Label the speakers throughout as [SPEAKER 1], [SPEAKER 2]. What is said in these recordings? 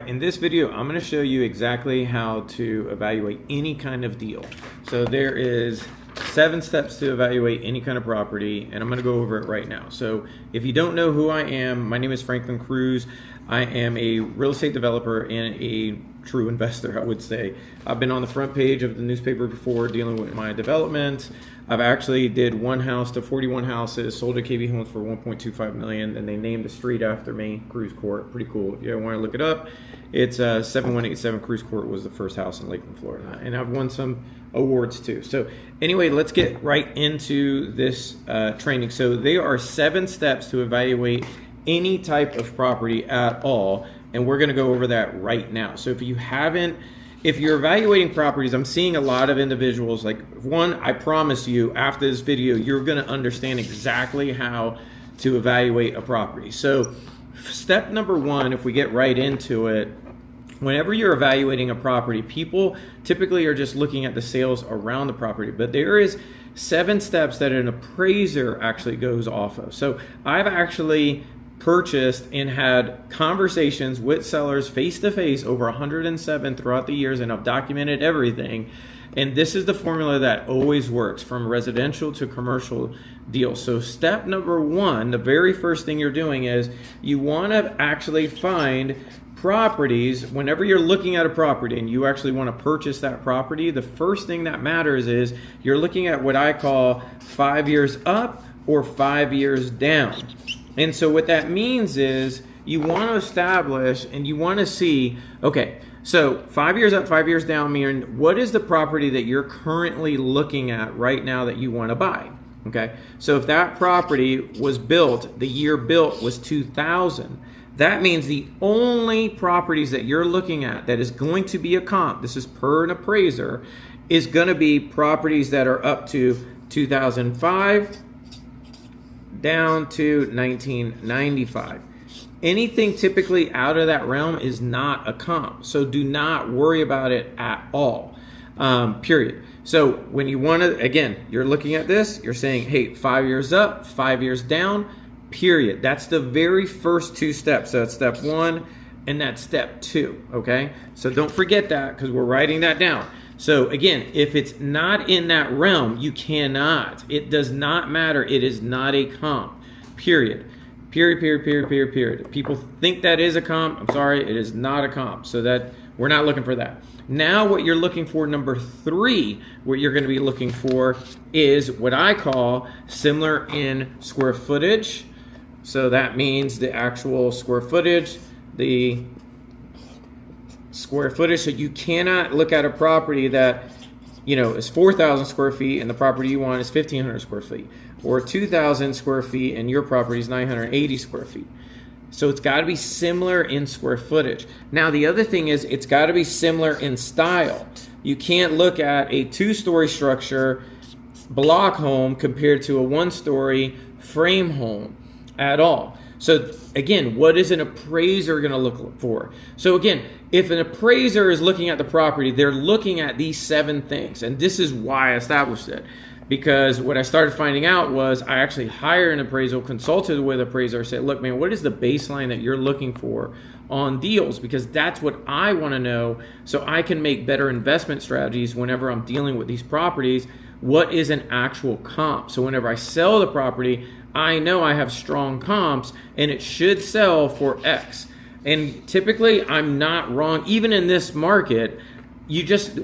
[SPEAKER 1] In this video, I'm going to show you exactly how to evaluate any kind of deal. So there is 7 steps to evaluate any kind of property, and I'm going to go over it right now. So if you don't know who I am, my name is Franklin Cruz. I am a real estate developer and a true investor, I would say. I've been on the front page of the newspaper before dealing with my development. I've actually did 1 house to 41 houses, sold to KB Homes for $1.25 million, and they named the street after me, Cruz Court. Pretty cool. If you want to look it up, it's 7187 Cruz Court was the first house in Lakeland, Florida. And I've won some awards too. So anyway, let's get right into this training. So there are 7 steps to evaluate any type of property at all, and we're going to go over that right now. So if you're evaluating properties, I'm seeing a lot of individuals, like one, I promise you after this video, you're going to understand exactly how to evaluate a property. So step number 1, if we get right into it, whenever you're evaluating a property, people typically are just looking at the sales around the property, but there is 7 steps that an appraiser actually goes off of. So I've actually purchased and had conversations with sellers face-to-face over 107 throughout the years, and I've documented everything. And this is the formula that always works from residential to commercial deals. So step number 1, the very first thing you're doing is you want to actually find properties. Whenever you're looking at a property and you actually want to purchase that property, the first thing that matters is you're looking at what I call 5 years up or 5 years down. And so what that means is you want to establish and you want to see, okay, so 5 years up, 5 years down, meaning what is the property that you're currently looking at right now that you want to buy? Okay, so if that property was built, the year built was 2000, that means the only properties that you're looking at that is going to be a comp, this is per an appraiser, is going to be properties that are up to 2005 down to 1995. Anything typically out of that realm is not a comp, so do not worry about it at all, period. So when you want to, again, you're looking at this, you're saying, hey, 5 years up, 5 years down, period. That's the very first 2 steps. So that's step 1 and that's step 2, okay? So don't forget that because we're writing that down. So again, if it's not in that realm, you cannot. It does not matter. It is not a comp, period. Period, period, period, period, period. People think that is a comp. I'm sorry, it is not a comp. So that we're not looking for that. Now what you're looking for, number 3, what you're going to be looking for is what I call similar in square footage. So that means the actual square footage, the square footage. So you cannot look at a property that, you know, is 4,000 square feet and the property you want is 1,500 square feet, or 2,000 square feet and your property is 980 square feet. So it's got to be similar in square footage. Now the other thing is it's got to be similar in style. You can't look at a 2-story structure block home compared to a 1-story frame home at all. So again, what is an appraiser going to look for? So again, if an appraiser is looking at the property, they're looking at these 7 things. And this is why I established it. Because what I started finding out was I actually hired an appraisal, consulted with an appraiser, said, look, man, what is the baseline that you're looking for on deals? Because that's what I want to know so I can make better investment strategies whenever I'm dealing with these properties. What is an actual comp? So whenever I sell the property, I know I have strong comps and it should sell for X. And typically I'm not wrong. Even in this market,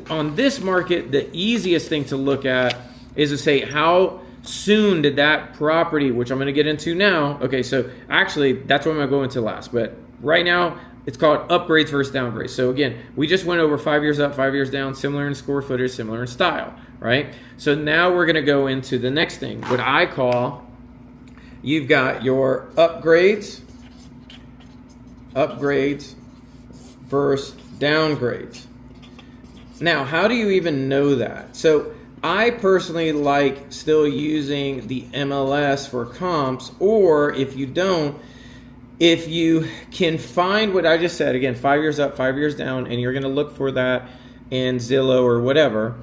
[SPEAKER 1] on this market, the easiest thing to look at is to say, how soon did that property, which I'm going to get into now. Okay, so actually that's what I'm going to go into last. But right now it's called upgrades versus downgrades. So again, we just went over 5 years up, 5 years down, similar in square footage, similar in style, right? So now we're going to go into the next thing, what I call, you've got your upgrades versus downgrades. Now, how do you even know that? So I personally like still using the MLS for comps, or if you don't, if you can find what I just said, again, 5 years up, 5 years down, and you're going to look for that in Zillow or whatever,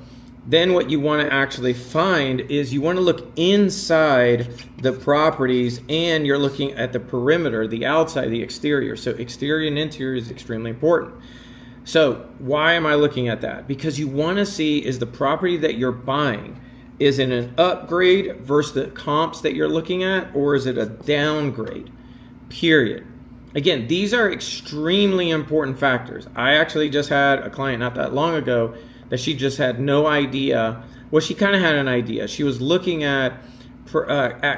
[SPEAKER 1] then what you want to actually find is you want to look inside the properties, and you're looking at the perimeter, the outside, the exterior. So exterior and interior is extremely important. So why am I looking at that? Because you want to see, is the property that you're buying, is it an upgrade versus the comps that you're looking at, or is it a downgrade? Period. Again, these are extremely important factors. I actually just had a client not that long ago that she just had no idea. Well, she kind of had an idea. She was looking at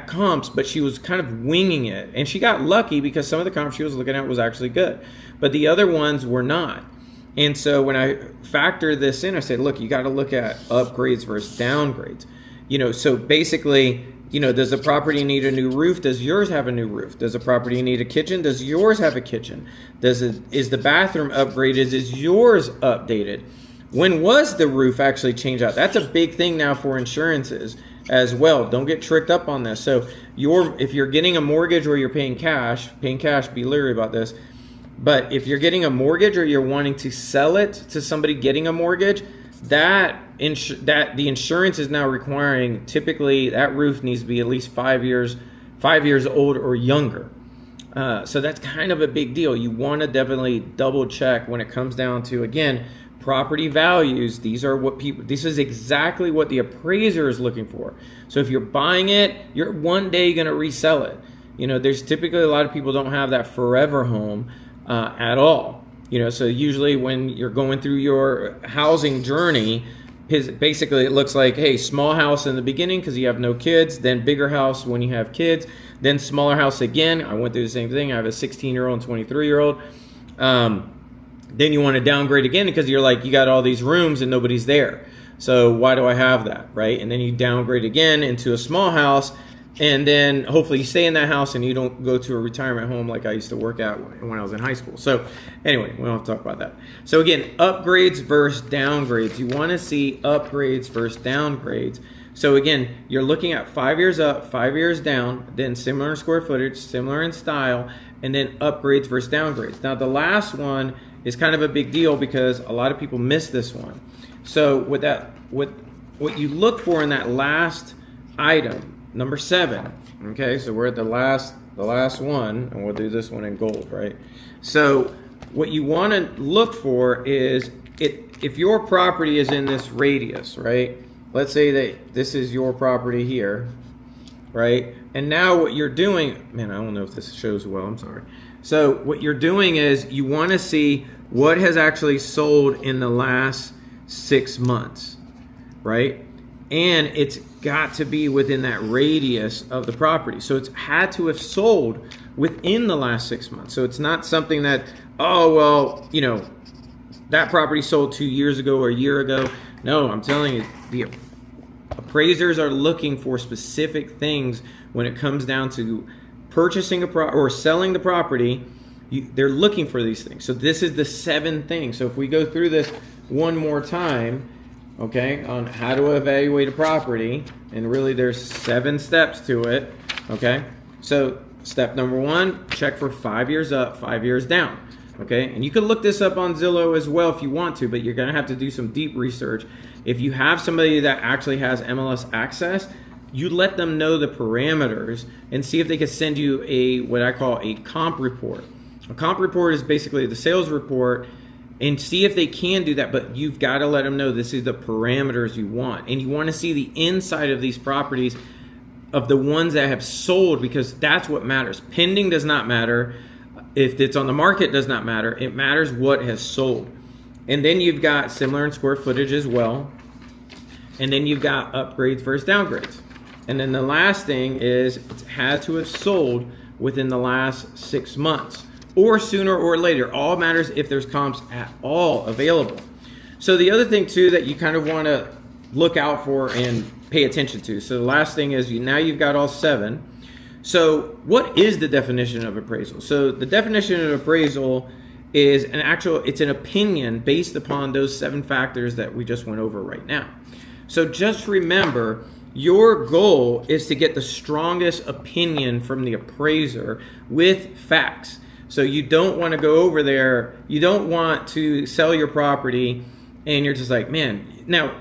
[SPEAKER 1] comps, but she was kind of winging it. And she got lucky because some of the comps she was looking at was actually good, but the other ones were not. And so when I factor this in, I said, look, you got to look at upgrades versus downgrades. So basically, does the property need a new roof? Does yours have a new roof? Does the property need a kitchen? Does yours have a kitchen? Is the bathroom upgraded? Is yours updated? When was the roof actually changed out? That's a big thing now for insurances as well. Don't get tricked up on this. So if you're getting a mortgage or you're paying cash, be leery about this. But if you're getting a mortgage or you're wanting to sell it to somebody getting a mortgage, that the insurance is now requiring, typically that roof needs to be at least 5 years old or younger. So that's kind of a big deal. You want to definitely double check when it comes down to, again, property values. This is exactly what the appraiser is looking for. So if you're buying it, you're one day going to resell it. There's typically a lot of people don't have that forever home at all. So usually when you're going through your housing journey, basically it looks like, hey, small house in the beginning because you have no kids, then bigger house when you have kids, then smaller house again. I went through the same thing. I have a 16-year-old and 23-year-old. Then you want to downgrade again because you're like, you got all these rooms and nobody's there. So why do I have that, right? And then you downgrade again into a small house, and then hopefully you stay in that house and you don't go to a retirement home like I used to work at when I was in high school. So anyway, we don't have to talk about that. So again, upgrades versus downgrades. You want to see upgrades versus downgrades. So again, you're looking at 5 years up, 5 years down, then similar in square footage, similar in style, and then upgrades versus downgrades. Now the last one is kind of a big deal because a lot of people miss this one. So what you look for in that last item, number 7, okay, so we're at the last one, and we'll do this one in gold, right? So what you want to look for is if your property is in this radius, right? Let's say that this is your property here, right? And now what you're doing, man, I don't know if this shows well, I'm sorry. So what you're doing is you want to see what has actually sold in the last 6 months, right? And it's got to be within that radius of the property. So it's had to have sold within the last 6 months. So it's not something that, oh, well, that property sold 2 years ago or a year ago. No, I'm telling you, the appraisers are looking for specific things when it comes down to purchasing or selling the property. They're looking for these things. So this is the 7 things. So if we go through this one more time, okay, on how to evaluate a property, and really there's 7 steps to it, okay? So step number 1, check for 5 years up, 5 years down, okay? And you can look this up on Zillow as well if you want to, but you're gonna have to do some deep research. If you have somebody that actually has MLS access, you let them know the parameters and see if they can send you what I call a comp report. A comp report is basically the sales report, and see if they can do that, but you've got to let them know this is the parameters you want. And you want to see the inside of these properties of the ones that have sold, because that's what matters. Pending does not matter. If it's on the market, does not matter. It matters what has sold. And then you've got similar in square footage as well. And then you've got upgrades versus downgrades. And then the last thing is it had to have sold within the last 6 months, or sooner or later. All matters if there's comps at all available. So the other thing too that you kind of want to look out for and pay attention to. So the last thing is now you've got all 7. So what is the definition of appraisal? So the definition of appraisal is it's an opinion based upon those 7 factors that we just went over right now. So just remember, your goal is to get the strongest opinion from the appraiser with facts. So you don't want to go over there, you don't want to sell your property and you're just like, man, now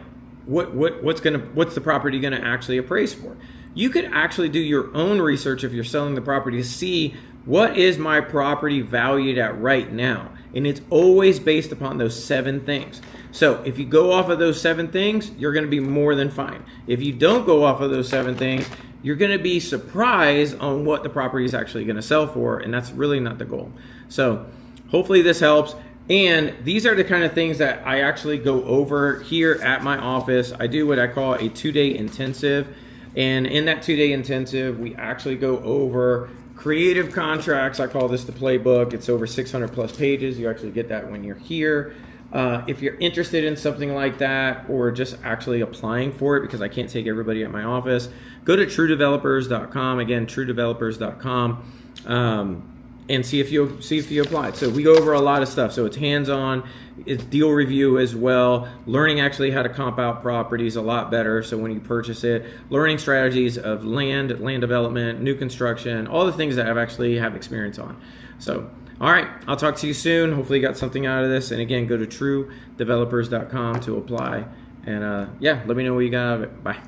[SPEAKER 1] what's the property gonna actually appraise for? You could actually do your own research if you're selling the property to see what is my property valued at right now, and it's always based upon those 7 things. So if you go off of those 7 things, you're going to be more than fine. If you don't go off of those 7 things, you're going to be surprised on what the property is actually going to sell for, and that's really not the goal. So hopefully this helps. And these are the kind of things that I actually go over here at my office. I do what I call a 2-day intensive. And in that 2-day intensive, we actually go over creative contracts. I call this the playbook. It's over 600 plus pages. You actually get that when you're here. If you're interested in something like that, or just actually applying for it, because I can't take everybody at my office, go to truedevelopers.com. Again, truedevelopers.com. And see if you applied. So we go over a lot of stuff. So it's hands-on, it's deal review as well, learning actually how to comp out properties a lot better. So when you purchase it, learning strategies of land development, new construction, all the things that I've actually have experience on. So, all right, I'll talk to you soon. Hopefully you got something out of this. And again, go to truedevelopers.com to apply. And yeah, let me know what you got out of it. Bye.